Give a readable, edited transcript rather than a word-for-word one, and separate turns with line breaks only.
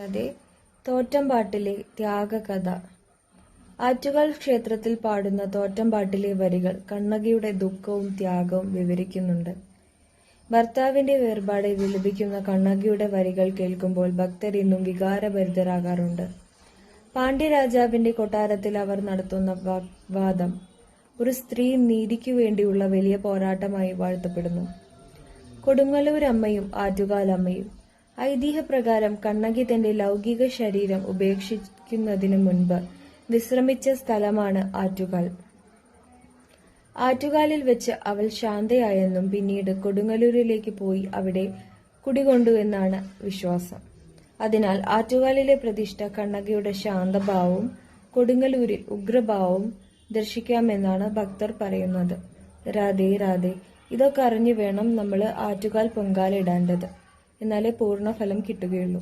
അതെ, തോറ്റംപാട്ടിലെ ത്യാഗകഥ. ആറ്റുകാൽ ക്ഷേത്രത്തിൽ പാടുന്ന തോറ്റംപാട്ടിലെ വരികൾ കണ്ണകിയുടെ ദുഃഖവും ത്യാഗവും വിവരിക്കുന്നുണ്ട്. ഭർത്താവിന്റെ വേർപാട് വിലപിക്കുന്ന കണ്ണകിയുടെ വരികൾ കേൾക്കുമ്പോൾ ഭക്തർ ഇന്നും വികാരഭരിതരാകാറുണ്ട്. പാണ്ഡ്യരാജാവിന്റെ കൊട്ടാരത്തിൽ അവർ നടത്തുന്ന വാദം ഒരു സ്ത്രീ നീതിക്കു വേണ്ടിയുള്ള വലിയ പോരാട്ടമായി വാഴ്ത്തപ്പെടുന്നു. കൊടുങ്ങല്ലൂരമ്മയും ആറ്റുകാലമ്മയും. ഐതിഹ്യപ്രകാരം കണ്ണകി തന്റെ ലൗകിക ശരീരം ഉപേക്ഷിക്കുന്നതിനു മുൻപ് വിശ്രമിച്ച സ്ഥലമാണ് ആറ്റുകാൽ. ആറ്റുകാലിൽ വെച്ച് അവൾ ശാന്തയായെന്നും പിന്നീട് കൊടുങ്ങല്ലൂരിലേക്ക് പോയി അവിടെ കുടികൊണ്ടുവെന്നാണ് വിശ്വാസം. അതിനാൽ ആറ്റുകാലിലെ പ്രതിഷ്ഠ കണ്ണകിയുടെ ശാന്തഭാവവും കൊടുങ്ങല്ലൂരിൽ ഉഗ്രഭാവവും ദർശിക്കാമെന്നാണ് ഭക്തർ പറയുന്നത്. രാധേ രാധേ. ഇതൊക്കെ അറിഞ്ഞു വേണം നമ്മൾ ആറ്റുകാൽ പൊങ്കാല ഇടേണ്ടത്. എന്നാലേ പൂർണ്ണ ഫലം കിട്ടുകയുള്ളൂ.